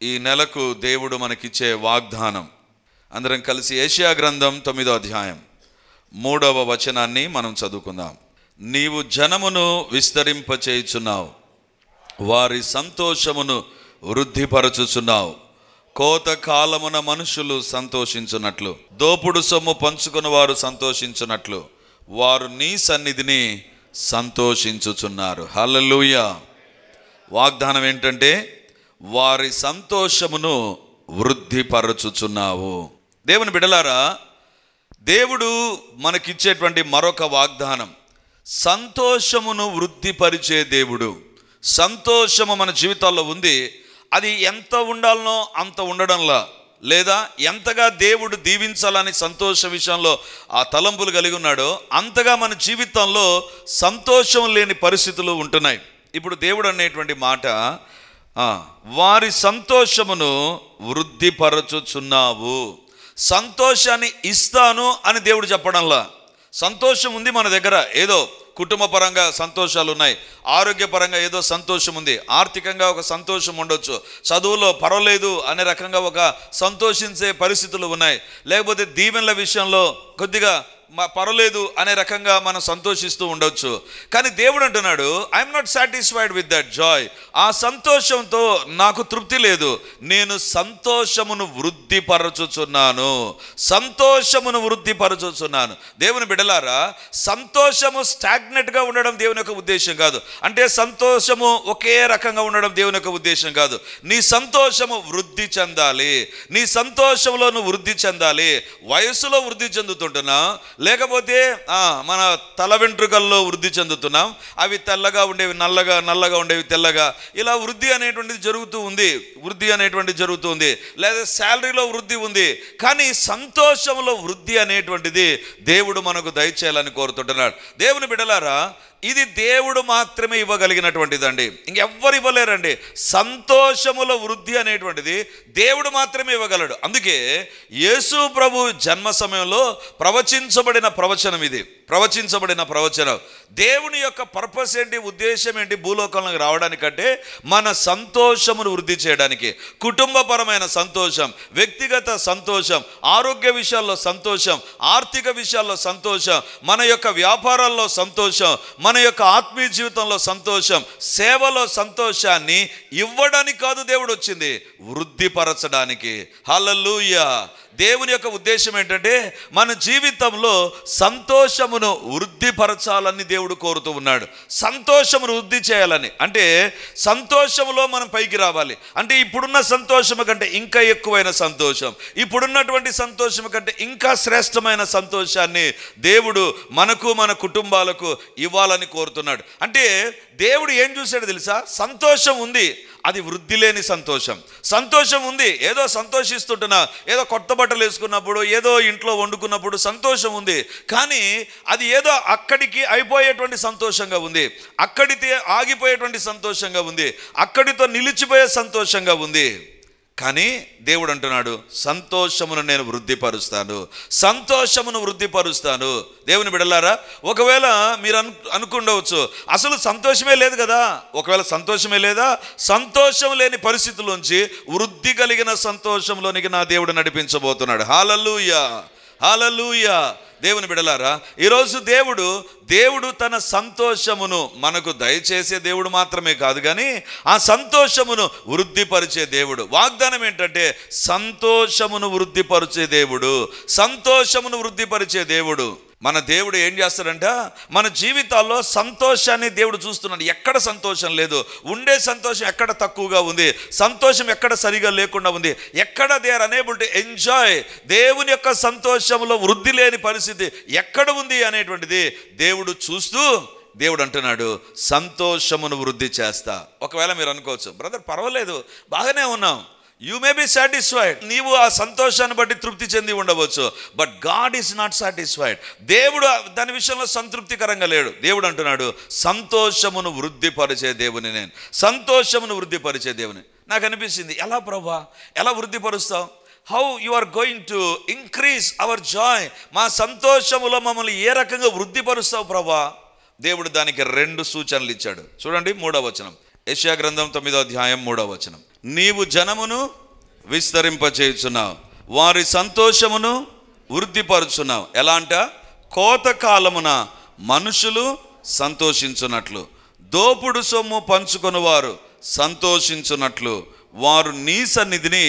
ఈ నెలకు దేవుడు మనకిచ్చే వాగ్దానం, అందరం కలిసి యెషయా గ్రంథం 9వ అధ్యాయం 3వ వచనాన్ని మనం చదువుకుందాం. నీవు జనమును విస్తరింపచేయుచున్నావు, వారి సంతోషమును వృద్ధిపరచుచున్నావు. కోత కాలమున మనుషులు సంతోషించున్నట్లు, దోపుడు సొమ్ము పంచుకుని వారు సంతోషించున్నట్లు, వారు నీ సన్నిధిని సంతోషించుచున్నారు. హల్లెలూయా. వాగ్దానం ఏంటంటే, వారి సంతోషమును వృద్ధిపరచుచున్నావు. దేవుని బిడ్డలారా, దేవుడు మనకిచ్చేటువంటి మరొక వాగ్దానం, సంతోషమును వృద్ధిపరిచే దేవుడు. సంతోషము మన జీవితాల్లో ఉంది. అది ఎంత ఉండాలనో అంత ఉండడంలా, లేదా ఎంతగా దేవుడు దీవించాలని సంతోష విషయంలో ఆ తలంపులు కలిగి ఉన్నాడో అంతగా మన జీవితంలో సంతోషం లేని పరిస్థితులు ఉంటున్నాయి. ఇప్పుడు దేవుడు అనేటువంటి మాట, వారి సంతోషమును వృద్ధిపరచుచున్నావు. సంతోషాన్ని ఇస్తాను అని దేవుడు చెప్పడంలా. సంతోషం ఉంది మన దగ్గర, ఏదో కుటుంబ పరంగా సంతోషాలు ఉన్నాయి, ఆరోగ్యపరంగా ఏదో సంతోషం ఉంది, ఆర్థికంగా ఒక సంతోషం ఉండొచ్చు, చదువులో పర్వాలేదు అనే రకంగా ఒక సంతోషించే పరిస్థితులు ఉన్నాయి, లేకపోతే దీవెనల విషయంలో కొద్దిగా పర్వాలేదు అనే రకంగా మనం సంతోషిస్తూ ఉండొచ్చు. కానీ దేవుడు అంటున్నాడు, I'm not satisfied with that Joy. ఆ సంతోషంతో నాకు తృప్తి లేదు, నేను సంతోషమును వృద్ధిపరచుచున్నాను. సంతోషమును వృద్ధిపరచుచున్నాను. దేవుని బిడ్డలారా, సంతోషము స్టాగ్నెట్గా ఉండడం దేవుని యొక్క ఉద్దేశం కాదు. అంటే సంతోషము ఒకే రకంగా ఉండడం దేవుని యొక్క ఉద్దేశం కాదు. నీ సంతోషము వృద్ధి చెందాలి. నీ సంతోషంలో నువ్వు వృద్ధి చెందాలి. వయసులో వృద్ధి చెందుతుంటున్నా, లేకపోతే మన తల వెంట్రుకల్లో వృద్ధి చెందుతున్నాం, అవి తెల్లగా ఉండేవి నల్లగా, నల్లగా ఉండేవి తెల్లగా, ఇలా వృద్ధి అనేటువంటిది జరుగుతూ ఉంది. వృద్ధి అనేటువంటిది జరుగుతూ ఉంది. లేదా శాలరీలో వృద్ధి ఉంది, కానీ సంతోషంలో వృద్ధి అనేటువంటిది దేవుడు మనకు దయచేయాలని కోరుతుంటున్నాడు. దేవుని బిడ్డలారా, ఇది దేవుడు మాత్రమే ఇవ్వగలిగినటువంటిదండి, ఇంకెవ్వరు ఇవ్వలేరండి. సంతోషముల వృద్ధి అనేటువంటిది దేవుడు మాత్రమే ఇవ్వగలడు. అందుకే యేసు ప్రభు జన్మ సమయంలో ప్రవచించబడిన ప్రవచనం ఇది. ప్రవచించబడిన ప్రవచనం దేవుని యొక్క పర్పస్ ఏంటి, ఉద్దేశం ఏంటి, భూలోకంలోకి రావడానికంటే మన సంతోషమును వృద్ధి చేయడానికి. కుటుంబపరమైన సంతోషం, వ్యక్తిగత సంతోషం, ఆరోగ్య విషయాల్లో సంతోషం, ఆర్థిక విషయాల్లో సంతోషం, మన యొక్క వ్యాపారాల్లో సంతోషం, మన యొక్క ఆత్మీయ జీవితంలో సంతోషం, సేవలో సంతోషాన్ని ఇవ్వడానికి కాదు దేవుడు వచ్చింది, వృద్ధిపరచడానికి. హల్లెలూయా. దేవుని యొక్క ఉద్దేశం ఏంటంటే మన జీవితంలో సంతోషమును వృద్ధిపరచాలని దేవుడు కోరుతూ ఉన్నాడు. సంతోషమును వృద్ధి చేయాలని అంటే సంతోషములో మనం పైకి రావాలి. అంటే ఇప్పుడున్న సంతోషము కంటే ఇంకా ఎక్కువైన సంతోషం, ఇప్పుడున్నటువంటి సంతోషము కంటే ఇంకా శ్రేష్టమైన సంతోషాన్ని దేవుడు మనకు, మన కుటుంబాలకు ఇవ్వాలని కోరుతున్నాడు. అంటే దేవుడు ఏం చూశాడు తెలుసా? సంతోషం ఉంది, అది వృద్ధి లేని సంతోషం. సంతోషం ఉంది, ఏదో సంతోషిస్తుంటున్నా, ఏదో కొత్త బట్టలు వేసుకున్నప్పుడు, ఏదో ఇంట్లో వండుకున్నప్పుడు సంతోషం ఉంది, కానీ అది ఏదో అక్కడికి అయిపోయేటువంటి సంతోషంగా ఉంది, అక్కడితే ఆగిపోయేటువంటి సంతోషంగా ఉంది, అక్కడితో నిలిచిపోయే సంతోషంగా ఉంది. కానీ దేవుడు అంటున్నాడు, సంతోషమును నేను వృద్ధిపరుస్తాను, సంతోషమును వృద్ధిపరుస్తాను. దేవుని బిడ్డలారా, ఒకవేళ మీరు అనుకుండవచ్చు, అసలు సంతోషమే లేదు కదా. ఒకవేళ సంతోషమే లేదా, సంతోషం లేని పరిస్థితుల్లోంచి వృద్ధి కలిగిన సంతోషంలోనికి నా దేవుడు నడిపించబోతున్నాడు. హల్లెలూయా, హల్లెలూయా. దేవుని బిడ్డలారా, ఈరోజు దేవుడు తన సంతోషమును మనకు దయచేసే దేవుడు మాత్రమే కాదు, కానీ ఆ సంతోషమును వృద్ధిపరిచే దేవుడు. వాగ్దానం ఏంటంటే సంతోషమును వృద్ధిపరిచే దేవుడు, సంతోషమును వృద్ధిపరిచే దేవుడు. మన దేవుడు ఏం చేస్తాడంట, మన జీవితాల్లో సంతోషాన్ని దేవుడు చూస్తున్నాడు. ఎక్కడ సంతోషం లేదు, ఉండే సంతోషం ఎక్కడ తక్కువగా ఉంది, సంతోషం ఎక్కడ సరిగా లేకుండా ఉంది, ఎక్కడ they are unable to enjoy. దేవుని యొక్క సంతోషంలో వృద్ధి లేని పరిస్థితి ఎక్కడ ఉంది అనేటువంటిది దేవుడు చూస్తూ దేవుడు అంటున్నాడు, సంతోషమును వృద్ధి చేస్తా. ఒకవేళ మీరు అనుకోవచ్చు, బ్రదర్ పర్వాలేదు, బాగానే ఉన్నాం, యూ మే బి సాటిస్ఫైడ్, నీవు ఆ సంతోషాన్ని బట్టి తృప్తి చెంది ఉండవచ్చు, but God is not satisfied. దేవుడు దాని విషయంలో సంతృప్తికరంగా లేడు. దేవుడు అంటున్నాడు, సంతోషమును వృద్ధిపరిచే దేవుని నేను, సంతోషమును వృద్ధిపరిచే దేవుని. నాకు అనిపించింది, ఎలా ప్రభా, ఎలా వృద్ధిపరుస్తావు? How you are going to increase our joy? మా సంతోషములో మమ్మల్ని ఏ రకంగా వృద్ధిపరుస్తావు ప్రభా? దేవుడు దానికి 2 సూచనలు ఇచ్చాడు. చూడండి 3వ వచనం, యెషయా గ్రంథం 9వ అధ్యాయం 3వ వచనం. నీవు జనమును విస్తరింపచేయుచున్నావు, వారి సంతోషమును వృద్ధిపరుచున్నావు. ఎలా అంట? కోత కాలమున మనుషులు సంతోషించున్నట్లు, దోపుడు సొమ్ము పంచుకొని వారు సంతోషించున్నట్లు వారు నీ సన్నిధిని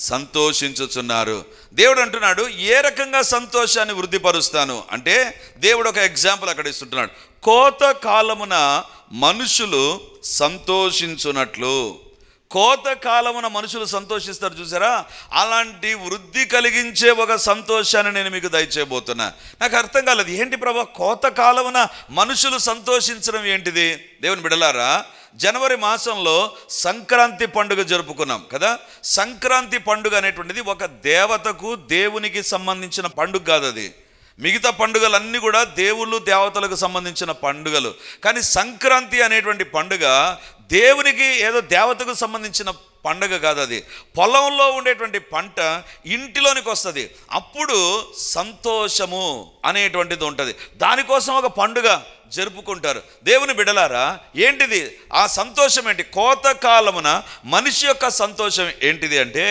సంతోషించుచున్నారు. దేవుడు అంటున్నాడు, ఏ రకంగా సంతోషాన్ని వృద్ధిపరుస్తాను అంటే, దేవుడు ఒక ఎగ్జాంపుల్ అక్కడ ఇస్తుంటున్నాడు. కోత కాలమున మనుషులు సంతోషించున్నట్లు. కోత కాలమున మనుషులు సంతోషిస్తారు చూసారా, అలాంటి వృద్ధి కలిగించే ఒక సంతోషాన్ని నేను మీకు దయచేయబోతున్నా. నాకు అర్థం కాలేదు, ఏంటి ప్రభా కోత కాలమున మనుషులు సంతోషించడం ఏంటిది? దేవుని బిడ్డలారా, జనవరి మాసంలో సంక్రాంతి పండుగ జరుపుకున్నాం కదా. సంక్రాంతి పండుగ అనేటువంటిది ఒక దేవతకు దేవునికి సంబంధించిన పండుగ కాదు. అది మిగతా పండుగలన్నీ కూడా దేవుళ్ళు దేవతలకు సంబంధించిన పండుగలు. కానీ సంక్రాంతి అనేటువంటి పండుగ దేవునికి ఏదో దేవతకు సంబంధించిన పండుగ కాదు. అది పొలంలో ఉండేటువంటి పంట ఇంటిలోనికి వస్తుంది, అప్పుడు సంతోషము అనేటువంటిది ఉంటుంది. దానికోసం ఒక పండుగ జరుపుకుంటారు. దేవుని బిడ్డలారా, ఏంటిది ఆ సంతోషం? ఏంటి? కోత కాలమున మనిషి యొక్క సంతోషం ఏంటిది అంటే,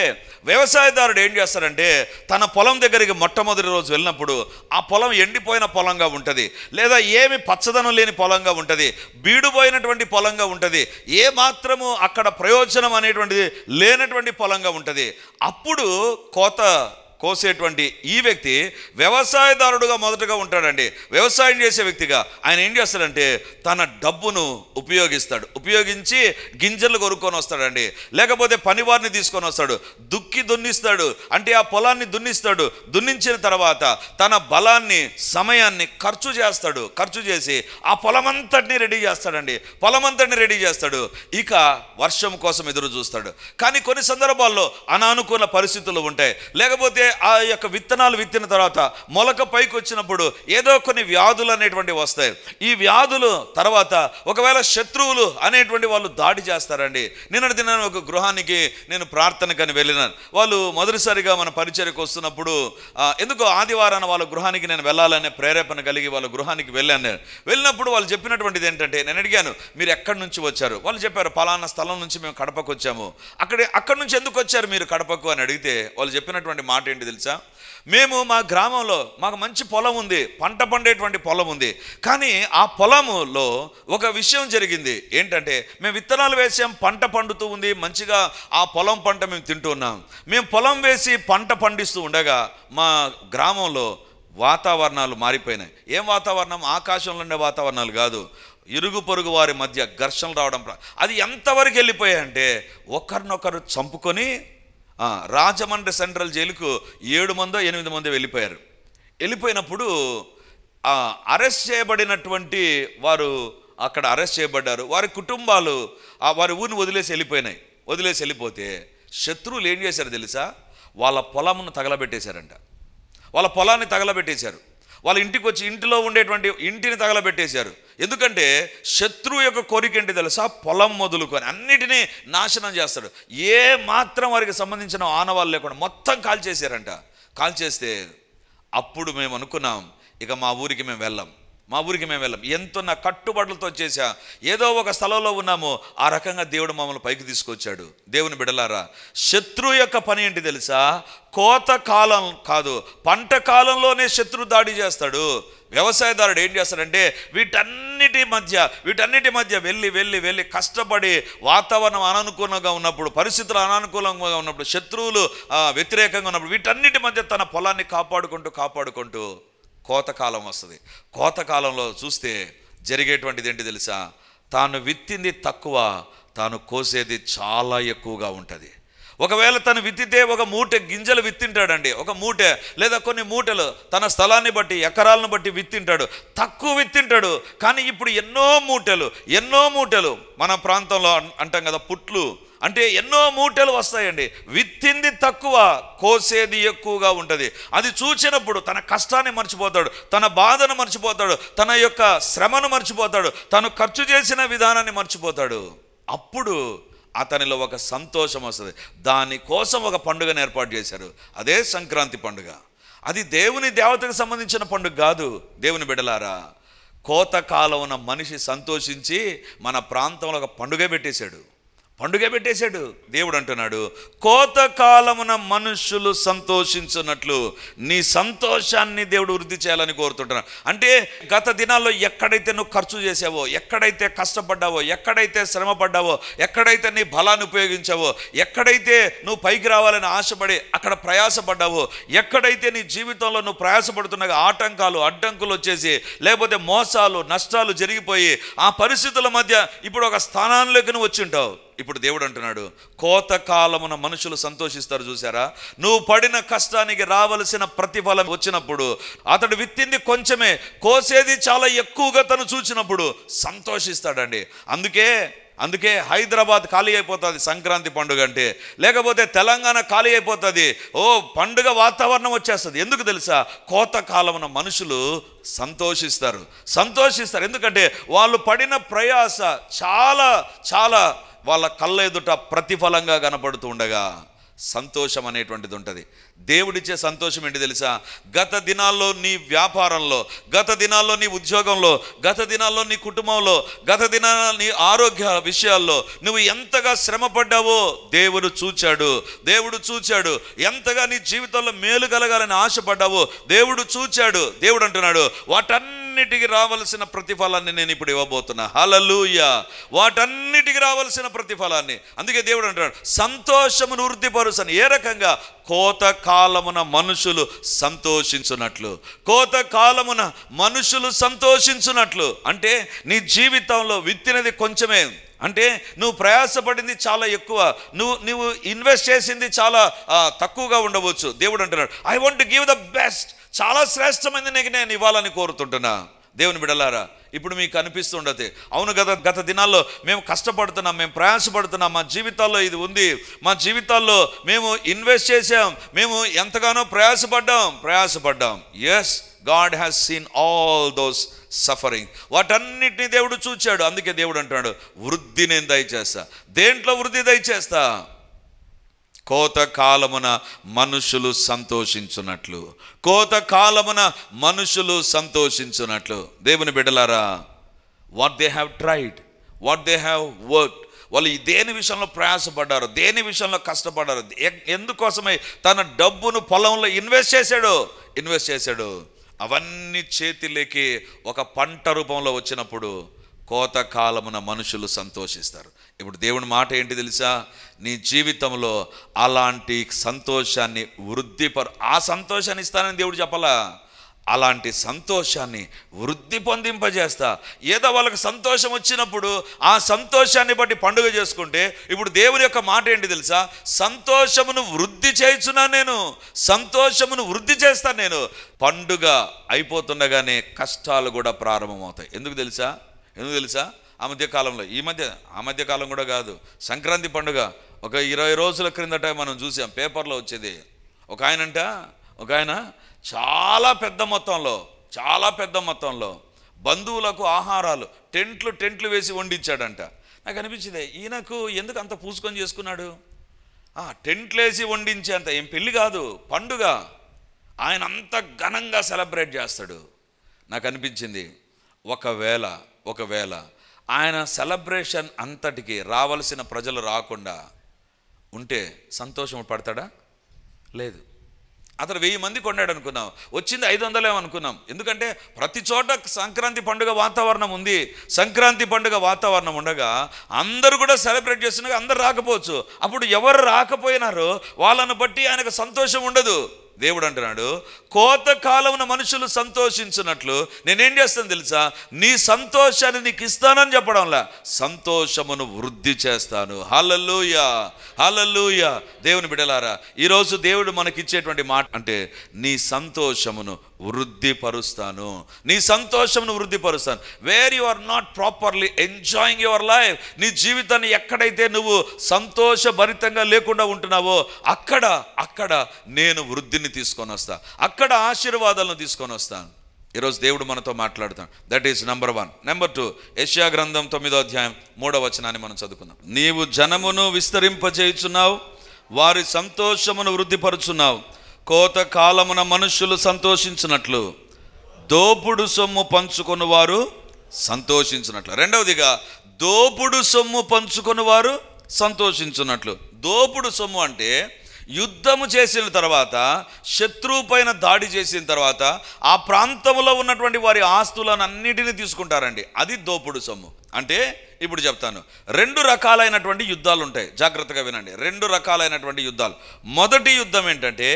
వ్యవసాయదారుడు ఏం చేస్తారంటే, తన పొలం దగ్గరికి మొట్టమొదటి రోజు వెళ్ళినప్పుడు ఆ పొలం ఎండిపోయిన పొలంగా ఉంటుంది, లేదా ఏమి పచ్చదనం లేని పొలంగా ఉంటుంది, బీడుపోయినటువంటి పొలంగా ఉంటుంది, ఏ మాత్రము అక్కడ ప్రయోజనం అనేటువంటిది లేనటువంటి పొలంగా ఉంటుంది. అప్పుడు కోసేటువంటి ఈ వ్యక్తి వ్యవసాయదారుడుగా మొదటగా ఉంటాడండి. వ్యవసాయం చేసే వ్యక్తిగా ఆయన ఏం చేస్తాడంటే, తన డబ్బును ఉపయోగించి గింజలు కొనుక్కొని వస్తాడండి, లేకపోతే పనివారిని తీసుకొని వస్తాడు, దున్నిస్తాడు. అంటే ఆ పొలాన్ని దున్నించిన తర్వాత తన బలాన్ని సమయాన్ని ఖర్చు చేసి ఆ పొలమంతటిని రెడీ చేస్తాడు. ఇక వర్షం కోసం ఎదురు చూస్తాడు. కానీ కొన్ని సందర్భాల్లో అనానుకూల పరిస్థితులు ఉంటాయి, లేకపోతే ఆ యొక్క విత్తనాలు విత్తిన తర్వాత మొలక పైకి వచ్చినప్పుడు ఏదో కొన్ని వ్యాధులు అనేటువంటివి వస్తాయి. ఈ వ్యాధులు తర్వాత ఒకవేళ శత్రువులు అనేటువంటి వాళ్ళు దాడి చేస్తారండి. నిన్నటి దినాన ఒక గృహానికి నేను ప్రార్థనకని వెళ్ళినాను. వాళ్ళు మొదటిసారిగా మన పరిచర్యకు వస్తున్నప్పుడు ఎందుకో ఆదివారాన వాళ్ళ గృహానికి నేను వెళ్ళాలనే ప్రేరేపణ కలిగి వాళ్ళ గృహానికి వెళ్ళినప్పుడు వాళ్ళు చెప్పినటువంటిది ఏంటంటే, నేను అడిగాను, మీరు ఎక్కడి నుంచి వచ్చారు? వాళ్ళు చెప్పారు, పలానా స్థలం నుంచి మేము కడపకు వచ్చాము. అక్కడి నుంచి ఎందుకు వచ్చారు మీరు కడపకు అని అడిగితే వాళ్ళు చెప్పినటువంటి మాట ఏంటి తెలుసా? మేము మా గ్రామంలో మాకు మంచి పొలం ఉంది, పంట పండేటువంటి పొలం ఉంది, కానీ ఆ పొలములో ఒక విషయం జరిగింది. ఏంటంటే, మేము విత్తనాలు వేసాం, పంట పండుతూ ఉంది, మంచిగా ఆ పొలం పంట మేము తింటూ ఉన్నాం. మేము పొలం వేసి పంట పండిస్తూ ఉండగా మా గ్రామంలో వాతావరణాలు మారిపోయినాయి. ఏం వాతావరణం? ఆకాశంలో ఉండే వాతావరణాలు కాదు, ఇరుగు పొరుగు వారి మధ్య ఘర్షణలు రావడం. అది ఎంతవరకు వెళ్ళిపోయాయంటే, ఒకరినొకరు చంపుకొని రాజమండ్రి సెంట్రల్ జైలుకు 7 మందో 8 మందో వెళ్ళిపోయినప్పుడు అరెస్ట్ చేయబడినటువంటి వారు అక్కడ అరెస్ట్ చేయబడ్డారు. వారి కుటుంబాలు వారి ఊరిని వదిలేసి వెళ్ళిపోతే శత్రువులు ఏం చేశారు తెలుసా? వాళ్ళ పొలమును తగలబెట్టేశారంట. వాళ్ళ పొలాన్ని తగలబెట్టేశారు. వాళ్ళ ఇంటికి వచ్చి ఇంటిలో ఉండేటువంటి ఇంటిని తగలబెట్టేశారు. ఎందుకంటే శత్రువు యొక్క కోరిక ఏంటి తెలుసా? పొలం మొదలుకొని అన్నిటినీ నాశనం చేస్తాడు. ఏ మాత్రం వారికి సంబంధించిన ఆనవాళ్ళు లేకుండా మొత్తం కాల్చేశారంట. కాల్చేస్తే అప్పుడు మేము అనుకున్నాం, ఇక మా ఊరికి మేము వెళ్ళాం. ఎంతో నా కట్టుబడులతో చేశా, ఏదో ఒక స్థలంలో ఉన్నామో ఆ రకంగా దేవుడు మమ్మల్ని పైకి తీసుకొచ్చాడు. దేవుని బిడ్డలారా, శత్రువు యొక్క పని ఏంటి తెలుసా? కోత కాలం కాదు, పంట కాలంలోనే శత్రువు దాడి చేస్తాడు. వ్యవసాయదారుడు ఏం చేస్తాడంటే, వీటన్నిటి మధ్య వెళ్ళి కష్టపడి వాతావరణం అనానుకూలంగా ఉన్నప్పుడు, పరిస్థితులు అనానుకూలంగా ఉన్నప్పుడు, శత్రువులు వ్యతిరేకంగా ఉన్నప్పుడు, వీటన్నిటి మధ్య తన పొలాన్ని కాపాడుకుంటూ కోతకాలం వస్తుంది. కోతకాలంలో చూస్తే జరిగేటువంటిది ఏంటి తెలుసా? తాను విత్తింది తక్కువ, తాను కోసేది చాలా ఎక్కువగా ఉంటుంది. ఒకవేళ తను విత్తితే ఒక మూట గింజలు విత్తింటాడండి, ఒక మూట లేదా కొన్ని మూటలు తన స్థలాన్ని బట్టి ఎకరాలను బట్టి విత్తింటాడు, తక్కువ విత్తింటాడు. కానీ ఇప్పుడు ఎన్నో మూటలు మన ప్రాంతంలో అంటాం కదా, పుట్లు అంటే ఎన్నో మూటలు వస్తాయండి. విత్తింది తక్కువ, కోసేది ఎక్కువగా ఉంటుంది. అది చూసినప్పుడు తన కష్టాన్ని మర్చిపోతాడు, తన బాధను మర్చిపోతాడు, తన యొక్క శ్రమను మర్చిపోతాడు, తను ఖర్చు చేసిన విధానాన్ని మర్చిపోతాడు. అప్పుడు అతనిలో ఒక సంతోషం వస్తుంది. దానికోసం ఒక పండుగను ఏర్పాటు చేశారు, అదే సంక్రాంతి పండుగ. అది దేవుని దేవతకు సంబంధించిన పండుగ కాదు. దేవుని బిడ్డలారా, కోతకాలమున మనిషి సంతోషించి మన ప్రాంతంలో ఒక పండుగ పెట్టేశాడు. దేవుడు అంటున్నాడు, కోతకాలమున మనుషులు సంతోషించున్నట్లు నీ సంతోషాన్ని దేవుడు వృద్ధి చేయాలని కోరుతుంటున్నాడు. అంటే గత దినాల్లో ఎక్కడైతే నువ్వు ఖర్చు చేసావో, ఎక్కడైతే కష్టపడ్డావో, ఎక్కడైతే శ్రమ పడ్డావో, ఎక్కడైతే నీ బలాన్ని ఉపయోగించావో, ఎక్కడైతే నువ్వు పైకి రావాలని ఆశపడి అక్కడ ప్రయాసపడ్డావో, ఎక్కడైతే నీ జీవితంలో నువ్వు ప్రయాసపడుతున్న ఆటంకాలు అడ్డంకులు వచ్చేసి, లేకపోతే మోసాలు నష్టాలు జరిగిపోయి ఆ పరిస్థితుల మధ్య ఇప్పుడు ఒక స్థానాల్లోకి నువ్వు వచ్చి ఉంటావు. ఇప్పుడు దేవుడు అంటున్నాడు, కోతకాలమున మనుషులు సంతోషిస్తారు. చూసారా, నువ్వు పడిన కష్టానికి రావలసిన ప్రతిఫలం వచ్చినప్పుడు, అతడు విత్తింది కొంచెమే, కోసేది చాలా ఎక్కువగా తను చూసినప్పుడు సంతోషిస్తాడండి. అందుకే హైదరాబాద్ ఖాళీ అయిపోతుంది సంక్రాంతి పండుగ అంటే, లేకపోతే తెలంగాణ ఖాళీ అయిపోతుంది, పండుగ వాతావరణం వచ్చేస్తుంది. ఎందుకు తెలుసా? కోతకాలమున మనుషులు సంతోషిస్తారు. ఎందుకంటే వాళ్ళు పడిన ప్రయాస చాలా చాలా వాళ్ళ కళ్ళ ఎదుట ప్రతిఫలంగా కనపడుతూ ఉండగా సంతోషం అనేటువంటిది ఉంటుంది. దేవుడిచ్చే సంతోషం ఏంటి తెలుసా? గత దినాల్లో నీ వ్యాపారంలో, గత దినాల్లో నీ ఉద్యోగంలో, గత దినాల్లో నీ కుటుంబంలో, గత దినాల్లో నీ ఆరోగ్య విషయాల్లో నువ్వు ఎంతగా శ్రమ పడ్డావో దేవుడు చూచాడు. ఎంతగా నీ జీవితంలో మేలు కలగాలని ఆశపడ్డావో దేవుడు చూచాడు. దేవుడు అంటున్నాడు, వాటన్నిటికి రావలసిన ప్రతిఫలాన్ని నేను ఇప్పుడు ఇవ్వబోతున్నా. హల్లెలూయా. వాటన్నిటికి రావలసిన ప్రతిఫలాన్ని. అందుకే దేవుడు అంటున్నాడు, సంతోషమును వృద్ధిపరుసని. ఏ రకంగా? కోతకాలమున మనుషులు సంతోషించున్నట్లు. అంటే నీ జీవితంలో విత్తినది కొంచెమే, అంటే నువ్వు ప్రయాసపడింది చాలా ఎక్కువ, నువ్వు ఇన్వెస్ట్ చేసింది చాలా తక్కువగా ఉండవచ్చు. దేవుడు అంటున్నాడు, I want to give the best. చాలా శ్రేష్టమైనది నీకు నేను ఇవ్వాలని కోరుతుంటున్నా. దేవుని బిడ్డలారా, ఇప్పుడు మీకు అనిపిస్తుండదు, అవును గత దినాల్లో మేము కష్టపడుతున్నాం, మేము ప్రయాసపడుతున్నాం, మా జీవితాల్లో ఇది ఉంది, మా జీవితాల్లో మేము ఇన్వెస్ట్ చేసాం, మేము ఎంతగానో ప్రయాసపడ్డాం. Yes, God has seen all those suffering. వాటన్నిటిని దేవుడు చూచాడు. అందుకే దేవుడు అంటున్నాడు, వృద్ధి నేను దయచేస్తా. దేంట్లో వృద్ధి దయచేస్తా? కోతకాలమున మనుషులు సంతోషించున్నట్లు. దేవుని బిడ్డలారా, what they have tried, what they have worked, వాళ్ళు దేని విషయంలో ప్రయాసపడ్డారు, దేని విషయంలో కష్టపడ్డారు, ఎందుకోసమై తన డబ్బును పొలంలో ఇన్వెస్ట్ చేశాడు, అవన్నీ చేతిలోకి ఒక పంట రూపంలో వచ్చినప్పుడు కోతకాలమున మనుషులు సంతోషిస్తారు. ఇప్పుడు దేవుని మాట ఏంటి తెలుసా? నీ జీవితంలో అలాంటి సంతోషాన్ని ఆ సంతోషాన్ని ఇస్తానని దేవుడు చెప్పాలా? అలాంటి సంతోషాన్ని వృద్ధి పొందింపజేస్తా. ఏదో వాళ్ళకి సంతోషం వచ్చినప్పుడు ఆ సంతోషాన్ని బట్టి పండుగ చేసుకుంటే, ఇప్పుడు దేవుని యొక్క మాట ఏంటి తెలుసా? సంతోషమును వృద్ధి చేస్తాను నేను. పండుగ అయిపోతుండగానే కష్టాలు కూడా ప్రారంభమవుతాయి. ఎందుకు తెలుసా? ఆ మధ్యకాలం కూడా కాదు, సంక్రాంతి పండుగ ఒక 20 రోజుల క్రిందట మనం చూసాం, పేపర్లో వచ్చేది. ఒక ఆయన చాలా పెద్ద మొత్తంలో బంధువులకు ఆహారాలు టెంట్లు వేసి వండించాడంట. నాకు అనిపించింది, ఈయనకు ఎందుకు అంత పూసుకొని చేసుకున్నాడు? టెంట్లు వేసి వండించేంత ఏం పెళ్ళి కాదు, పండుగ. ఆయన అంత ఘనంగా సెలబ్రేట్ చేస్తాడు. నాకు అనిపించింది, ఒకవేళ ఆయన సెలబ్రేషన్ అంతటికి రావాల్సిన ప్రజలు రాకుండా ఉంటే సంతోషం పడతాడా? లేదు. అతను 1000 మంది కొన్నాడు అనుకున్నాం, వచ్చింది 500 అనుకున్నాం. ఎందుకంటే ప్రతి చోట సంక్రాంతి పండుగ వాతావరణం ఉంది. సంక్రాంతి పండుగ వాతావరణం ఉండగా అందరూ కూడా సెలబ్రేట్ చేస్తున్నా, అందరు రాకపోవచ్చు. అప్పుడు ఎవరు రాకపోయినారో వాళ్ళను బట్టి ఆయనకు సంతోషం ఉండదు. దేవుడు అంటున్నాడు, కోతకాలమున మనుషులు సంతోషించున్నట్లు నేనేం చేస్తాను తెలుసా? నీ సంతోషాన్ని నీకు ఇస్తానని చెప్పడంలా, సంతోషమును వృద్ధి చేస్తాను. హల్లెలూయా. దేవుని బిడ్డలారా, ఈరోజు దేవుడు మనకిచ్చేటువంటి మాట అంటే, నీ సంతోషమును వృద్ధిపరుస్తాను. Where you are not properly enjoying your life, నీ జీవితాన్ని ఎక్కడైతే నువ్వు సంతోషభరితంగా లేకుండా ఉంటున్నావో అక్కడ నేను వృద్ధిని తీసుకొని వస్తా, అక్కడ ఆశీర్వాదాలను తీసుకొని వస్తాను. ఈరోజు దేవుడు మనతో మాట్లాడుతాడు. That is number 1. నెంబర్ 2, యెషయా గ్రంథం 9వ అధ్యాయం 3వ వచనాన్ని మనం చదువుకుందాం. నీవు జనమును విస్తరింపజేయుచున్నావు, వారి సంతోషమును వృద్ధిపరుచున్నావు. కోతకాలమున మనుష్యులు సంతోషించినట్లు దోపుడు సొమ్ము పంచుకొని వారు సంతోషించినట్లు. రెండవదిగా దోపుడు సొమ్ము పంచుకొని వారు సంతోషించున్నట్లు. దోపుడు సొమ్ము అంటే యుద్ధము చేసిన తర్వాత, శత్రువు పైన దాడి చేసిన తర్వాత ఆ ప్రాంతంలో ఉన్నటువంటి వారి ఆస్తులను అన్నిటినీ తీసుకుంటారండి. అది దోపుడు సొమ్ము అంటే. ఇప్పుడు చెప్తాను, 2 రకాలైనటువంటి యుద్ధాలు ఉంటాయి, జాగ్రత్తగా వినండి. 2 రకాలైనటువంటి యుద్ధాలు. మొదటి యుద్ధం ఏంటంటే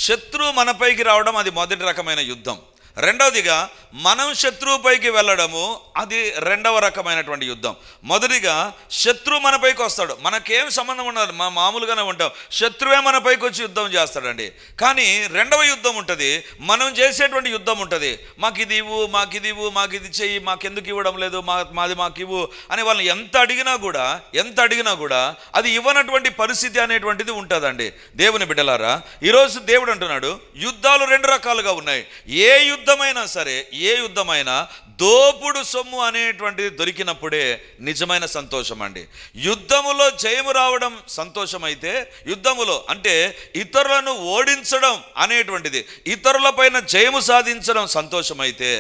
శత్రువు మనపైకి రావడం, అది మొదటి రకమైన యుద్ధం. రెండవదిగా మనం శత్రువుపైకి వెళ్ళడము, అది రెండవ రకమైనటువంటి యుద్ధం. మొదటిగా శత్రువు మనపైకి వస్తాడు, మనకేం సంబంధం ఉండదు, మామూలుగానే ఉంటాం, శత్రువే మనపైకి వచ్చి యుద్ధం చేస్తాడండి. కానీ రెండవ యుద్ధం ఉంటుంది, మనం చేసేటువంటి యుద్ధం ఉంటుంది. మాకు ఇది ఇవ్వు, మాకు ఇది ఇవ్వు, మాకు ఇది చెయ్యి, మాకెందుకు ఇవ్వడం లేదు, మాది మాకు ఇవ్వు అని వాళ్ళని ఎంత అడిగినా కూడా అది ఇవ్వనటువంటి పరిస్థితి అనేటువంటిది ఉంటుందండి. దేవుని బిడ్డలారా, ఈరోజు దేవుడు అంటున్నాడు యుద్ధాలు 2 రకాలుగా ఉన్నాయి. ఏ యుద్ధమైనా దోపుడు సొమ్ము అనేటువంటిది దొరికినప్పుడే నిజమైన సంతోషం అండి. యుద్ధములో జయము రావడం సంతోషం అయితే, యుద్ధములో అంటే ఇతరులను ఓడించడం అనేటువంటిది, ఇతరులపైన జయము సాధించడం సంతోషం అయితే,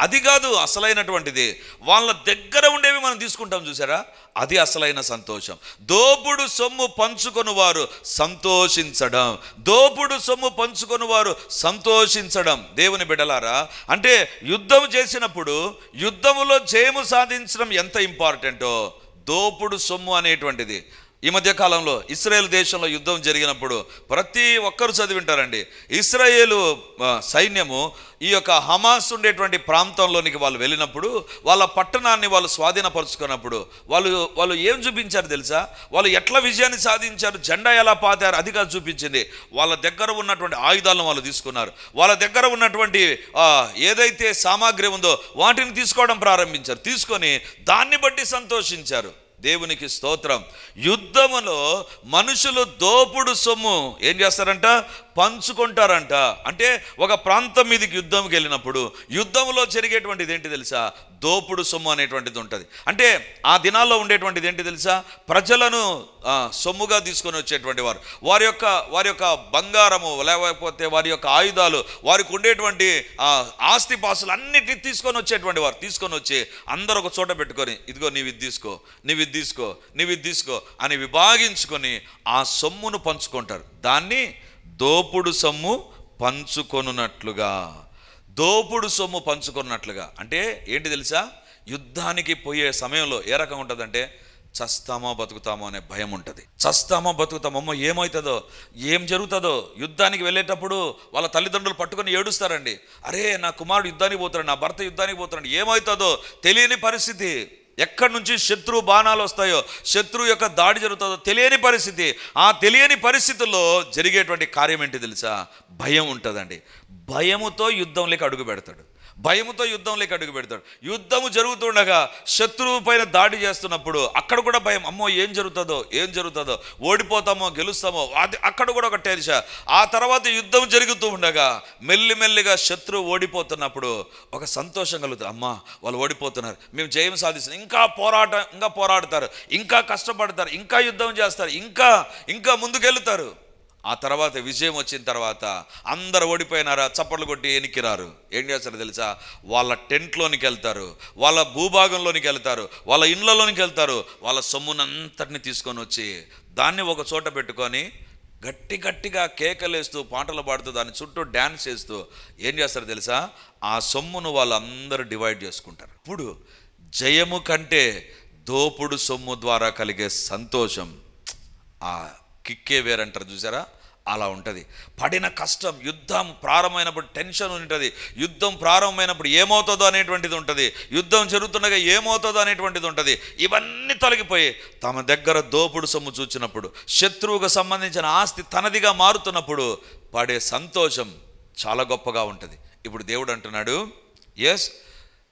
అది కాదు అసలైనటువంటిది. వాళ్ళ దగ్గర ఉండేవి మనం తీసుకుంటాం చూసారా, అది అసలైన సంతోషం. దోపుడు సొమ్ము పంచుకొని వారు సంతోషించడం, దోపుడు సొమ్ము పంచుకొని వారు సంతోషించడం. దేవుని బిడ్డలారా, అంటే యుద్ధం చేసినప్పుడు యుద్ధములో జయము సాధించడం ఎంత ఇంపార్టెంటో, దోపుడు సొమ్ము అనేటువంటిది. ఈ మధ్య కాలంలో ఇశ్రాయేల్ దేశంలో యుద్ధం జరిగినప్పుడు ప్రతి ఒక్కరు చదివింటారండి. ఇశ్రాయేలు సైన్యము ఈ యొక్క హమాస్ ఉండేటువంటి ప్రాంతంలోనికి వాళ్ళు వెళ్ళినప్పుడు, వాళ్ళ పట్టణాన్ని వాళ్ళు స్వాధీనపరుచుకున్నప్పుడు వాళ్ళు ఏం చూపించారు తెలుసా? వాళ్ళు ఎట్లా విజయాన్ని సాధించారు, జెండా ఎలా పాతారు, అది కాదు చూపించింది. వాళ్ళ దగ్గర ఉన్నటువంటి ఆయుధాలను వాళ్ళు తీసుకున్నారు. వాళ్ళ దగ్గర ఉన్నటువంటి ఏదైతే సామాగ్రి ఉందో వాటిని తీసుకోవడం ప్రారంభించారు. తీసుకొని దాన్ని బట్టి సంతోషించారు. దేవునికి స్తోత్రం. యుద్ధములో మనుషులు దోపుడు సొమ్ము ఏం చేస్తారంట, పంచుకుంటారంట. అంటే ఒక ప్రాంతం మీదకి యుద్ధంకి వెళ్ళినప్పుడు యుద్ధంలో జరిగేటువంటిది ఏంటి తెలుసా, దోపుడు సొమ్ము అనేటువంటిది ఉంటుంది. అంటే ఆ దినాల్లో ఉండేటువంటిది ఏంటి తెలుసా, ప్రజలను సొమ్ముగా తీసుకొని వచ్చేటువంటి వారు, వారి యొక్క బంగారము లేకపోతే వారి యొక్క ఆయుధాలు, వారికి ఉండేటువంటి ఆస్తిపాస్తులు అన్నిటినీ తీసుకొని వచ్చేటువంటి వారు. తీసుకొని వచ్చి అందరూ ఒక చోట పెట్టుకొని, ఇదిగో నీవు ఇది తీసుకో, నీవు ఇది తీసుకో, నీవు ఇది తీసుకో అని విభాగించుకొని ఆ సొమ్మును పంచుకుంటారు. దాన్ని దోపుడు సొమ్ము పంచుకొనున్నట్లుగా, దోపుడు సొమ్ము పంచుకున్నట్లుగా. అంటే ఏంటి తెలుసా, యుద్ధానికి పోయే సమయంలో ఏ రకంగా ఉంటుందంటే, చస్తామో బతుకుతామో అనే భయం ఉంటుంది. చస్తామో బతుకుతామో, అమ్మో ఏమవుతుందో, ఏం జరుగుతుందో. యుద్ధానికి వెళ్ళేటప్పుడు వాళ్ళ తల్లిదండ్రులు పట్టుకొని ఏడుస్తారండి. అరే నా కుమారుడు యుద్ధానికి పోతున్నాడు, నా భర్త యుద్ధానికి పోతున్నాడు, ఏమవుతుందో తెలియని పరిస్థితి. ఎక్కడి నుంచి శత్రు బాణాలు వస్తాయో, శత్రువు యొక్క దాడి జరుగుతుందో తెలియని పరిస్థితి. ఆ తెలియని పరిస్థితుల్లో జరిగేటువంటి కార్యం ఏంటి తెలుసా, భయం ఉంటుందండి. భయముతో యుద్ధంలోకి అడుగు పెడతాడు. యుద్ధము జరుగుతుండగా శత్రువు పైన దాడి చేస్తున్నప్పుడు అక్కడ కూడా భయం, అమ్మో ఏం జరుగుతుందో, ఓడిపోతామో గెలుస్తామో, అది అక్కడ కూడా ఒక టెన్షన్. ఆ తర్వాత యుద్ధం జరుగుతూ ఉండగా మెల్లిమెల్లిగా శత్రువు ఓడిపోతున్నప్పుడు ఒక సంతోషం కలుగుతుంది. అమ్మా వాళ్ళు ఓడిపోతున్నారు, మేము జయం సాధిస్తున్నాం. ఇంకా పోరాడతారు, ఇంకా కష్టపడతారు, ఇంకా యుద్ధం చేస్తారు, ఇంకా ముందుకెళ్తారు. ఆ తర్వాత విజయం వచ్చిన తర్వాత అందరు ఓడిపోయినారా, చప్పట్లు కొట్టి ఎనికిరారు. ఏం చేస్తారు తెలుసా, వాళ్ళ టెంట్లోనికి వెళ్తారు, వాళ్ళ భూభాగంలోనికి వెళ్తారు, వాళ్ళ ఇండ్లలోనికి వెళ్తారు. వాళ్ళ సొమ్మునంతటిని తీసుకొని వచ్చి దాన్ని ఒక చోట పెట్టుకొని గట్టిగా కేకలేస్తూ పాటలు పాడుతూ దాని చుట్టూ డ్యాన్స్ చేస్తూ ఏం చేస్తారు తెలుసా, ఆ సొమ్మును వాళ్ళందరూ డివైడ్ చేసుకుంటారు. ఇప్పుడు జయము కంటే దోపుడు సొమ్ము ద్వారా కలిగే సంతోషం, ఆ కిక్కే వేరంటారు చూసారా, అలా ఉంటుంది. పడిన కష్టం, యుద్ధం ప్రారంభమైనప్పుడు టెన్షన్ ఉంటుంది, యుద్ధం ప్రారంభమైనప్పుడు ఏమవుతుందో అనేటువంటిది ఉంటుంది, యుద్ధం జరుగుతుండగా ఏమవుతుందో అనేటువంటిది ఉంటుంది. ఇవన్నీ తొలగిపోయి తమ దగ్గర దోపుడు సొమ్ము చూచినప్పుడు, శత్రువుకు సంబంధించిన ఆస్తి తనదిగా మారుతున్నప్పుడు పడే సంతోషం చాలా గొప్పగా ఉంటుంది. ఇప్పుడు దేవుడు అంటున్నాడు, ఎస్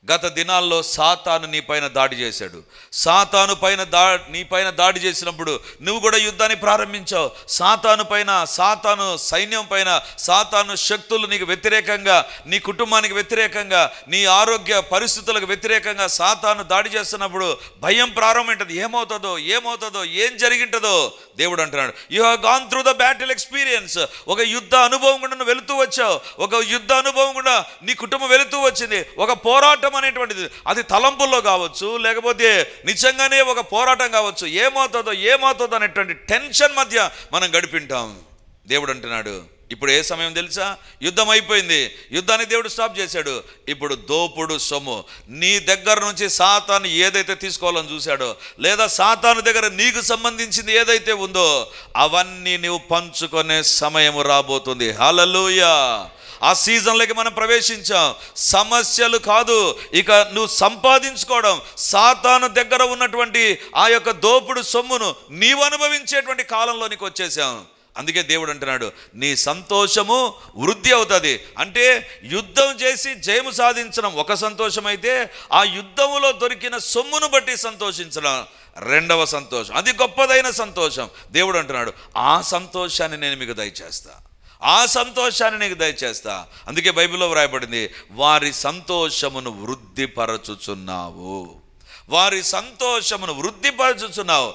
గత దినాల్లో సాతాను నీ పైన దాడి చేశాడు. సాతాను పైన నీ పైన దాడి చేసినప్పుడు నువ్వు కూడా యుద్ధాన్ని ప్రారంభించావు. సాతాను సైన్యం పైన, సాతాను శక్తులు నీకు వ్యతిరేకంగా, నీ కుటుంబానికి వ్యతిరేకంగా, నీ ఆరోగ్య పరిస్థితులకు వ్యతిరేకంగా సాతాను దాడి చేస్తున్నప్పుడు భయం ప్రారంభమైంటుంది. ఏమవుతుందో ఏం జరిగింటుందో. దేవుడు అంటున్నాడు, you have gone through the battle experience. ఒక యుద్ధ అనుభవం కూడా నువ్వు వెళుతూ వచ్చావు. ఒక యుద్ధ అనుభవం కూడా నీ కుటుంబం వెళుతూ వచ్చింది. ఒక పోరాటం అనేటువంటిది, అది తలంపుల్లో కావచ్చు, లేకపోతే నిజంగానే ఒక పోరాటం కావచ్చు. ఏమవుతుందో అనేటువంటి టెన్షన్ మధ్య మనం గడిపింటాం. దేవుడు అంటున్నాడు, ఇప్పుడు ఏ సమయం తెలుసా? యుద్ధం అయిపోయింది. యుద్ధాన్ని దేవుడు స్టాప్ చేశాడు. ఇప్పుడు దోపుడు సొమ్ము నీ దగ్గర నుంచి సాతాను ఏదైతే తీసుకోవాలని చూశాడో, లేదా సాతాను దగ్గర నీకు సంబంధించింది ఏదైతే ఉందో అవన్నీ నువ్వు పంచుకునే సమయం రాబోతుంది. హల్లెలూయా. ఆ సీజన్లోకి మనం ప్రవేశించాం. సమస్యలు కాదు, ఇక నువ్వు సంపాదించుకోవడం, సాతాను దగ్గర ఉన్నటువంటి ఆ యొక్క దోపుడు సొమ్మును నీవు అనుభవించేటువంటి కాలంలోనికి వచ్చేసాం. అందుకే దేవుడు అంటున్నాడు, నీ సంతోషము వృద్ధి అవుతుంది. అంటే యుద్ధం చేసి జయము సాధించడం ఒక సంతోషం అయితే, ఆ యుద్ధములో దొరికిన సొమ్మును బట్టి సంతోషించడం రెండవ సంతోషం. అది గొప్పదైన సంతోషం. దేవుడు అంటున్నాడు, ఆ సంతోషాన్ని నేను మీకు దయచేస్తా, ఆ సంతోషాన్ని నీకు దయచేస్తా. అందుకే బైబిల్లో వ్రాయబడింది, వారి సంతోషమును వృద్ధిపరచుచున్నావు. వారి సంతోషమును వృద్ధిపరచుచున్నావు.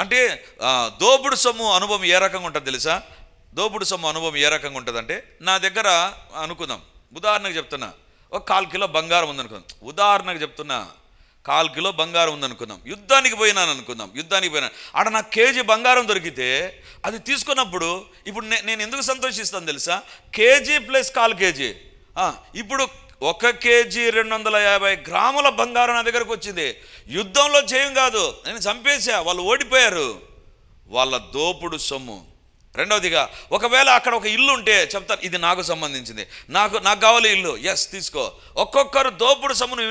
అంటే దోపుడు సొమ్ము అనుభవం ఏ రకంగా ఉంటుంది తెలుసా? దోపుడు సొమ్ము అనుభవం ఏ రకంగా ఉంటుంది అంటే, నా దగ్గర అనుకుందాం, ఉదాహరణకు చెప్తున్నా, ఒక 1/4 కిలో బంగారం ఉందనుకుందాం. ఉదాహరణకు చెప్తున్నా, 1/4 కిలో బంగారం ఉందనుకుందాం. యుద్ధానికి పోయినాను అనుకుందాం. ఆడ నాకు కేజీ బంగారం దొరికితే అది తీసుకున్నప్పుడు ఇప్పుడు నేను ఎందుకు సంతోషిస్తాను తెలుసా? KG plus 1/4 KG. ఇప్పుడు 1 కేజీ 250 గ్రాముల బంగారం నా దగ్గరకు వచ్చింది. యుద్ధంలో జయం కాదు, నేను చంపేశా, వాళ్ళు ఓడిపోయారు. వాళ్ళ దోపుడు సొమ్ము. రెండవదిగా, ఒకవేళ అక్కడ ఒక ఇల్లు ఉంటే చెప్తాను, ఇది నాకు సంబంధించింది, నాకు కావాలి ఇల్లు, ఎస్ తీసుకో. ఒక్కొక్కరు దోపుడు సొమ్మును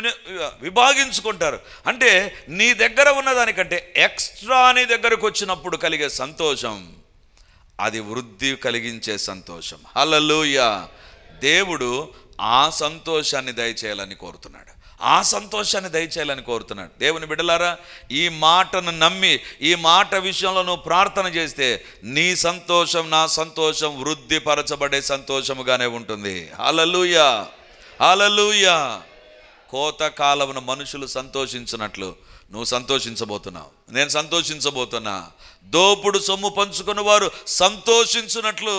విభాగించుకుంటారు. అంటే నీ దగ్గర ఉన్నదానికంటే ఎక్స్ట్రా నీ దగ్గరకు వచ్చినప్పుడు కలిగే సంతోషం, అది వృద్ధి కలిగించే సంతోషం. హల్లెలూయా. దేవుడు ఆ సంతోషాన్ని దయచేయాలని కోరుతున్నాడు. ఆ సంతోషాన్ని దయచేయాలని కోరుతున్నాడు. దేవుని బిడ్డలారా, ఈ మాటను నమ్మి ఈ మాట విషయంలో నువ్వు ప్రార్థన చేస్తే నీ సంతోషం, నా సంతోషం వృద్ధిపరచబడే సంతోషముగానే ఉంటుంది. హల్లెలూయా, హల్లెలూయా. కోతకాలమున మనుషులు సంతోషించినట్లు నువ్వు సంతోషించబోతున్నావు, నేను సంతోషించబోతున్నా. దోపుడు సొమ్ము పంచుకున్న వారు సంతోషించున్నట్లు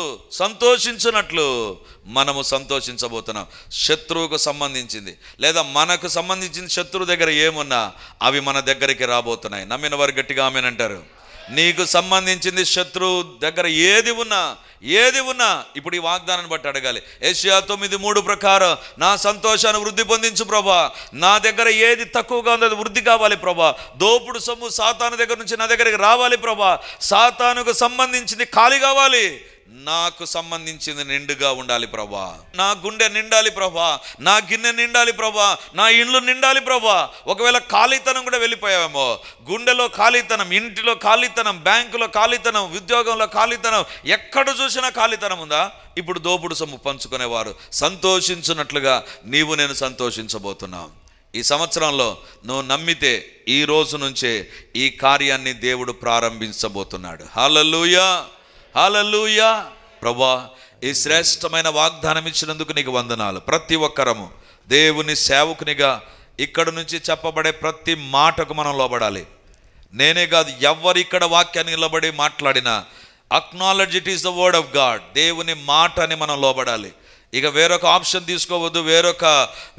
మనము సంతోషించబోతున్నాం. శత్రువుకు సంబంధించింది లేదా మనకు సంబంధించిన శత్రువు దగ్గర ఏమున్నా అవి మన దగ్గరికి రాబోతున్నాయి. నమ్మిన వారు గట్టిగా ఆమేనంటారు. నీకు సంబంధించింది శత్రువు దగ్గర ఏది ఉన్నా ఇప్పుడు ఈ వాగ్దానాన్ని బట్టి అడగాలి. యెషయా 9:3 ప్రకారం నా సంతోషాన్ని వృద్ధి పొందించు ప్రభా. నా దగ్గర ఏది తక్కువగా ఉందో అది వృద్ధి కావాలి ప్రభా. దోపుడు సొమ్ము సాతాను దగ్గర నుంచి నా దగ్గరికి రావాలి ప్రభా. సాతానుకు సంబంధించింది ఖాళీ కావాలి, నాకు సంబంధించింది నిండుగా ఉండాలి ప్రభా. నా గుండె నిండాలి ప్రభా, నా గిన్నె నిండాలి ప్రభా, నా ఇండ్లు నిండాలి ప్రభా. ఒకవేళ ఖాళీతనం కూడా వెళ్ళిపోయావేమో, గుండెలో ఖాళీతనం, ఇంటిలో ఖాళీతనం, బ్యాంకులో ఖాళీతనం, ఉద్యోగంలో ఖాళీతనం, ఎక్కడ చూసినా ఖాళీతనం ఉందా? ఇప్పుడు దోపుడు సొమ్ము పంచుకునేవారు సంతోషించున్నట్లుగా నీవు నేను సంతోషించబోతున్నాం. ఈ సంవత్సరంలో నువ్వు నమ్మితే ఈ రోజు నుంచే ఈ కార్యాన్ని దేవుడు ప్రారంభించబోతున్నాడు. హల్లెలూయా, హల్లెలూయా. ప్రభువా, ఈ శ్రేష్టమైన వాగ్దానం ఇచ్చినందుకు నీకు వందనాలు. ప్రతి ఒక్కరము దేవుని సేవకునిగా ఇక్కడ నుంచి చెప్పబడే ప్రతి మాటకు మనం లోబడాలి. నేనే కాదు, ఎవరు ఇక్కడ వాక్యాన్ని నిలబడి మాట్లాడినా acknowledge it is the word of God. దేవుని మాటని మనం లోబడాలి. ఇక వేరొక ఆప్షన్ తీసుకోవద్దు,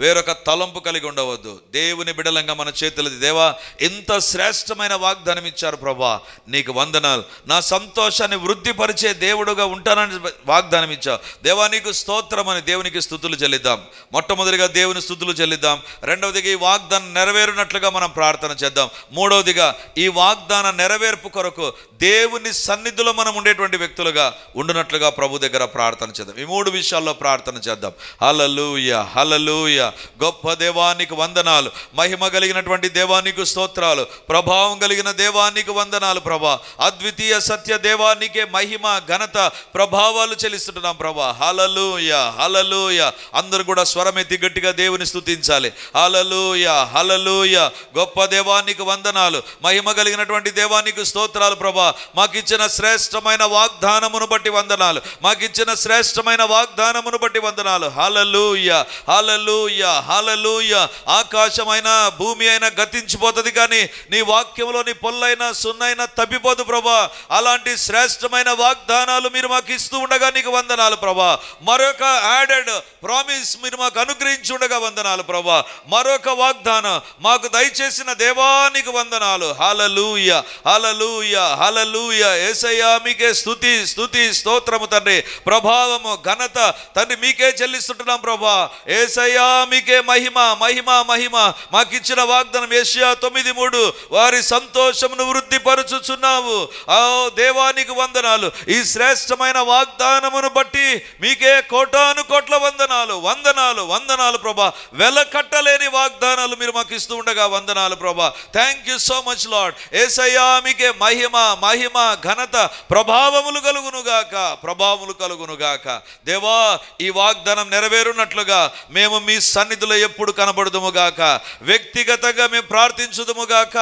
వేరొక తలంపు కలిగి ఉండవద్దు. దేవుని బిడలంగా మన చేతులది. దేవా, ఇంత శ్రేష్టమైన వాగ్దానం ఇచ్చారు ప్రభా, నీకు వందనాలు. నా సంతోషాన్ని వృద్ధిపరిచే దేవుడుగా ఉంటానని వాగ్దానం ఇచ్చావు దేవా, నీకు స్తోత్రం అని దేవునికి స్తుతులు చెల్లిద్దాం. మొట్టమొదటిగా దేవుని స్తుతులు చెల్లిద్దాం. రెండవదిగా ఈ వాగ్దానం నెరవేరినట్లుగా మనం ప్రార్థన చేద్దాం. మూడవదిగా ఈ వాగ్దాన నెరవేర్పు కొరకు దేవుని సన్నిధిలో మనం ఉండేటువంటి వ్యక్తులుగా ఉండునట్లుగా ప్రభు దగ్గర ప్రార్థన చేద్దాం. ఈ 3 విషయాల్లో ప్రార్థన ప్రార్థన చేద్దాం. హల్లెలూయా, హల్లెలూయా. గొప్ప దేవానికి వందనాలు, మహిమ కలిగినటువంటి దేవానికి స్తోత్రాలు, ప్రభావం కలిగిన దేవానికి వందనాలు ప్రభా. అద్వితీయ సత్య దేవానికే మహిమ ఘనత ప్రభావాలు చెల్లిస్తుంటున్నాం ప్రభా. హల్లెలూయా, హల్లెలూయా. అందరూ కూడా స్వరమెత్తి గట్టిగా దేవుని స్తుతించాలి. హల్లెలూయా, హల్లెలూయా. గొప్ప దేవానికి వందనాలు, మహిమ కలిగినటువంటి దేవానికి స్తోత్రాలు ప్రభా. మాకిచ్చిన శ్రేష్టమైన వాగ్దానమును బట్టి వందనాలు, మాకిచ్చిన శ్రేష్టమైన వాగ్దానమును బట్టి వందనాలు. హల్లెలూయా, హల్లెలూయా, హల్లెలూయా. ఆకాశమైన భూమి అయినా గతించిపోతుంది కానీ నీ వాక్యంలోని పొల్లైన సున్నైనా తప్పిపోదు ప్రభా. అలాంటి శ్రేష్టమైన వాగ్దానాలు మీరు మాకు ఇస్తూ ఉండగా నీకు వందనాలు ప్రభా. మరొక యాడెడ్ ప్రామిస్ మీరు మాకు అనుగ్రహించి ఉండగా వందనాలు ప్రభా. మరొక వాగ్దానం మాకు దయచేసిన దేవానికి వందనాలు. హల్లెలూయా, హల్లెలూయా, హల్లెలూయా. యేసయ్యా మీకే స్తుతి, స్తుతి, స్తోత్రము తండ్రి. ప్రభావము ఘనత తండ్రి మీకే చెల్లిస్తుంటున్నాం ప్రభా. యేసయ్యా మీకే మహిమ, మహిమ, మహిమ. మాకిచ్చిన వాగ్దానం యెషయా 9:3 వారి సంతోషమును వృద్ధిపరచుచున్నావు. ఆ దేవానికి వందనాలు. ఈ శ్రేష్టమైన వాగ్దానమును బట్టి మీకే కోటాను కోట్ల వందనాలు, వందనాలు, వందనాలు ప్రభా. వెలకట్టలేని వాగ్దానాలు మీరు మాకు ఇస్తూ ఉండగా వందనాలు ప్రభా. Thank you so much Lord. యేసయ్యా మీకే మహిమ, మహిమ, ఘనత ప్రభావములు కలుగునుగాక, ప్రభావములు కలుగునుగాక. దేవా ఈ వాగ్దానం నెరవేరునట్లుగా మేము మీ సన్నిధిలో ఎప్పుడు కనబడుదుముగాక. వ్యక్తిగతంగా మేము ప్రార్థించుదుముగాక,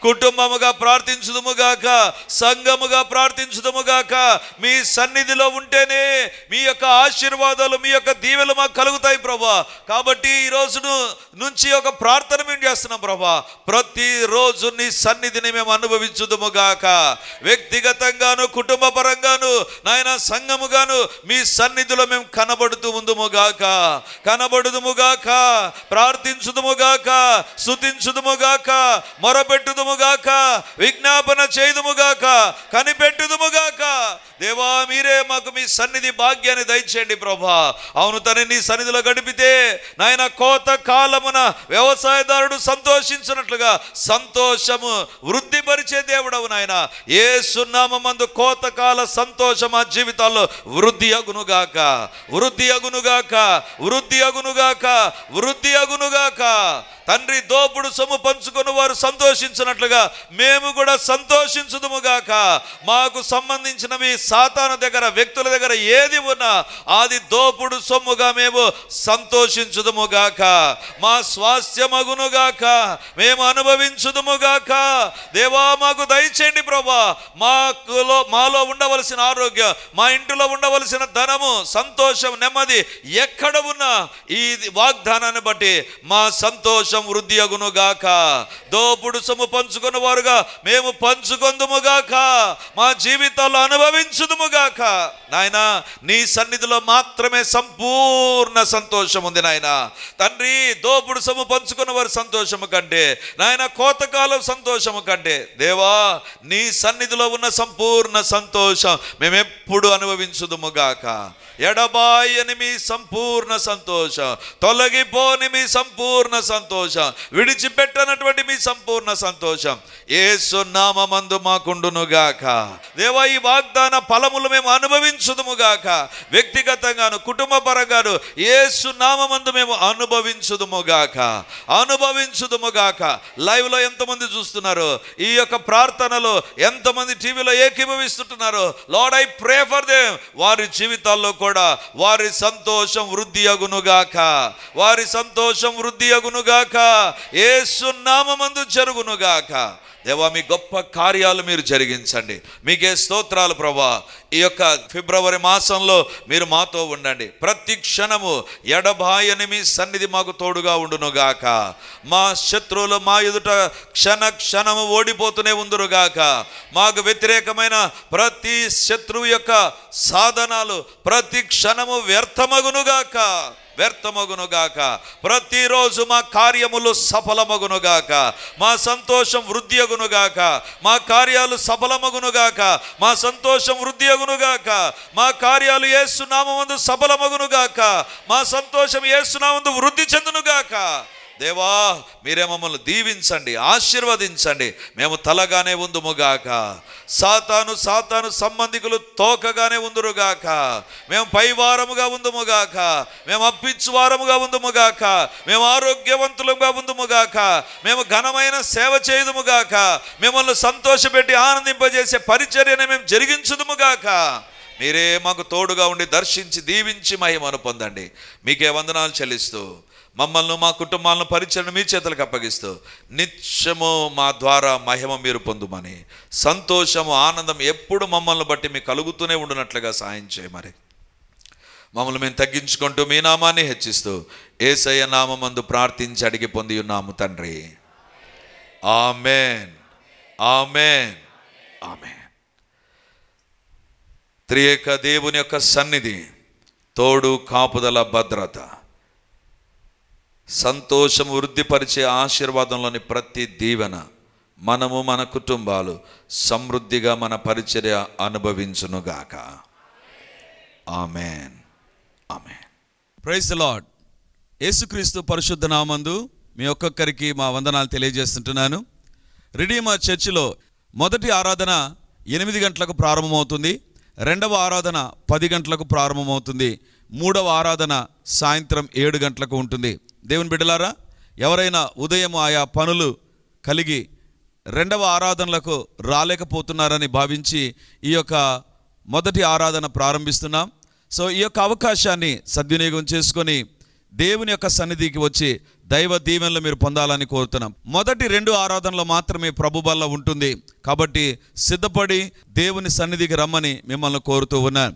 కుటుంబముగా ప్రార్థించుదుముగాక, సంఘముగా ప్రార్థించుదుముగాక. మీ సన్నిధిలో ఉంటేనే మీ యొక్క ఆశీర్వాదాలు, మీ యొక్క దీవెలు మాకు కలుగుతాయి ప్రభా. కాబట్టి ఈ రోజు నుంచి ఒక ప్రార్థన మేము చేస్తున్నాం ప్రభా. ప్రతిరోజు నీ సన్నిధిని మేము అనుభవించుదుముగాక. వ్యక్తిగతంగాను, కుటుంబ పరంగాను, నాయన సంఘముగాను మీ సన్నిధిలో మేము కనబడుతూ ఉందుముగాక, కనబడుదుముగాక, ప్రార్థించుదుముగాక, స్తుతించుదుముగాక, మొరపెట్టుదుముగాక, విజ్ఞాపన చేయుదుముగాక, కనిపెట్టుదుముగాక. దేవా మీరే మాకు మీ సన్నిధి భాగ్యాన్ని దయచేయండి ప్రభా. అవును తను నీ సన్నిధిలో గడిపితే నాయన కోత కాలమున వ్యవసాయదారుడు సంతోషించినట్లుగా సంతోషము వృద్ధిపరిచే దేవుడవు నాయన. యేసు నామమందు కోతకాల సంతోషం మా జీవితాల్లో వృద్ధి అగునుగాక, వృద్ధి అగునుగాక, వృద్ధి అగునుగాక, వృద్ధి అగునుగాక. తండ్రి దోపుడు సొమ్ము పంచుకొని వారు సంతోషించినట్లుగా మేము కూడా సంతోషించుదుముగాక. మాకు సంబంధించినవి సాతాను దగ్గర, వ్యక్తుల దగ్గర ఏది ఉన్నా అది దోపుడు సొమ్ముగా మేము సంతోషించుదుముగాక. మా స్వాస్థ్యమగునుగాక, మేము అనుభవించుదుముగాక. దేవా మాకు దయచేయండి ప్రభా. మాలో ఉండవలసిన ఆరోగ్యం, మా ఇంటిలో ఉండవలసిన ధనము, సంతోషం, నెమ్మది ఎక్కడ ఉన్నా ఈ వాగ్దానాన్ని బట్టి మా సంతోషం వృద్ధి అగునుగాక. దోపుడు సొమ్ము పంచుకున్న వారుగా మేము పంచుకొందుముగాక, మా జీవితాల్లో అనుభవించుదుముగాక. నాయన నీ సన్నిధిలో మాత్రమే సంపూర్ణ సంతోషం ఉంది నాయన. తండ్రి దోపుడు సొమ్ము పంచుకున్న వారి సంతోషము కంటే, నాయన కోతకాలం సంతోషము కంటే దేవా నీ సన్నిధిలో ఉన్న సంపూర్ణ సంతోషం మేమెప్పుడు అనుభవించుదుముగాక. ఎడబాయని మీ సంపూర్ణ సంతోషం, తొలగిపోని మీ సంపూర్ణ సంతోషం, విడిచిపెట్టనటువంటి మీ సంపూర్ణ సంతోషం యేసు నామమందు మాకుండునుగాక. దేవా ఈ వాగ్దాన ఫలములు మేము అనుభవించుదుముగాక. వ్యక్తిగతంగాను, కుటుంబ పరంగాను యేసు నామమందు మేము అనుభవించుదుముగాక, అనుభవించుదుముగాక. లైవ్ లో ఎంతమంది చూస్తున్నారు, ఈ యొక్క ప్రార్థనలో ఎంతమంది టీవీలో ఏకీభవిస్తుంటున్నారు. Lord I pray for them. వారి జీవితాల్లో కూడా వారి సంతోషం వృద్ధి అగునుగాక, వారి సంతోషం వృద్ధి అగునుగాక. యేసు నామమందు జరుగునుగాక. దేవా మీ గొప్ప కార్యాలు మీరు జరిగించండి. మీకే స్తోత్రాలు ప్రభా. ఈ యొక్క ఫిబ్రవరి మాసంలో మీరు మాతో ఉండండి. ప్రతి క్షణము ఎడబాయని మీ సన్నిధి మాకు తోడుగా ఉండునుగాక. మా శత్రువులు మా ఎదుట క్షణ క్షణము ఓడిపోతూనే ఉందురుగాక. మాకు వ్యతిరేకమైన ప్రతి శత్రువు యొక్క సాధనాలు ప్రతి క్షణము వ్యర్థమగునుగాక, వ్యర్థమగునుగాక. ప్రతిరోజు మా కార్యములు సఫలమగునుగాక, మా సంతోషం వృద్ధి అగునుగాక, మా కార్యాలు సఫలమగునుగాక, మా సంతోషం వృద్ధి అగునుగాక, మా కార్యాలు యేసు నామమందు సఫలమగునుగాక, మా సంతోషం యేసు నామమందు వృద్ధి చెందునుగాక. దేవా మీరే మమ్మల్ని దీవించండి, ఆశీర్వదించండి. మేము తలగానే ఉందుముగాక, సాతాను సంబంధికులు తోకగానే ఉందురుగాక. మేము పైవారముగా ఉందుముగాక, మేము అప్పించువారముగా ఉందుముగాక, మేము ఆరోగ్యవంతులుగా ఉందుముగాక, మేము ఘనమైన సేవ చేయుదుముగాక, మిమ్మల్ని సంతోషపెట్టి ఆనందింపజేసే పరిచర్యను మేము జరిగించుదుముగాక. మీరే మాకు తోడుగా ఉండి దర్శించి దీవించి మహిమను పొందండి. మీకే వందనాలు చెల్లిస్తూ మమ్మల్ని, మా కుటుంబాలను, పరిచయను మీ చేతులకు అప్పగిస్తూ నిత్యము మా ద్వారా మహిమ మీరు పొందుమని, సంతోషము ఆనందం ఎప్పుడు మమ్మల్ని బట్టి మీకు కలుగుతూనే ఉండునట్లుగా సాయం చేయమని మమ్మల్ని మేము తగ్గించుకుంటూ మీ నామాన్ని హెచ్చిస్తూ యేసయ్య నామమందు ప్రార్థించి అడిగి పొంది ఉన్నాము తండ్రి. ఆమేన్, ఆమేన్, ఆమేన్. త్రియేక దేవుని యొక్క సన్నిధి, తోడు, కాపుదల, భద్రత, సంతోషం, వృద్ధిపరిచే ఆశీర్వాదంలోని ప్రతి దీవెన మనము, మన కుటుంబాలు సమృద్ధిగా మన పరిచర్య అనుభవించునుగాక. ఆమేన్, ఆమేన్. Praise the Lord. యేసుక్రీస్తు పరిశుద్ధ నామందు మీ ఒక్కొక్కరికి మా వందనాలు తెలియజేస్తుంటున్నాను. రిడీమర్ చర్చిలో మొదటి ఆరాధన 8 గంటలకు ప్రారంభమవుతుంది. రెండవ ఆరాధన 10 గంటలకు ప్రారంభమవుతుంది. మూడవ ఆరాధన సాయంత్రం 7 గంటలకు ఉంటుంది. దేవుని బిడ్డలారా, ఎవరైనా ఉదయం ఆయా పనులు కలిగి రెండవ ఆరాధనలకు రాలేకపోతున్నారని భావించి ఈ యొక్క మొదటి ఆరాధన ప్రారంభిస్తున్నాం. సో ఈ యొక్క అవకాశాన్ని సద్వినియోగం చేసుకొని దేవుని యొక్క సన్నిధికి వచ్చి దైవ దీవెనలు మీరు పొందాలని కోరుతున్నాం. మొదటి 2 ఆరాధనలో మాత్రమే ప్రభు బల్ల ఉంటుంది. కాబట్టి సిద్ధపడి దేవుని సన్నిధికి రమ్మని మిమ్మల్ని కోరుతూ ఉన్నాను.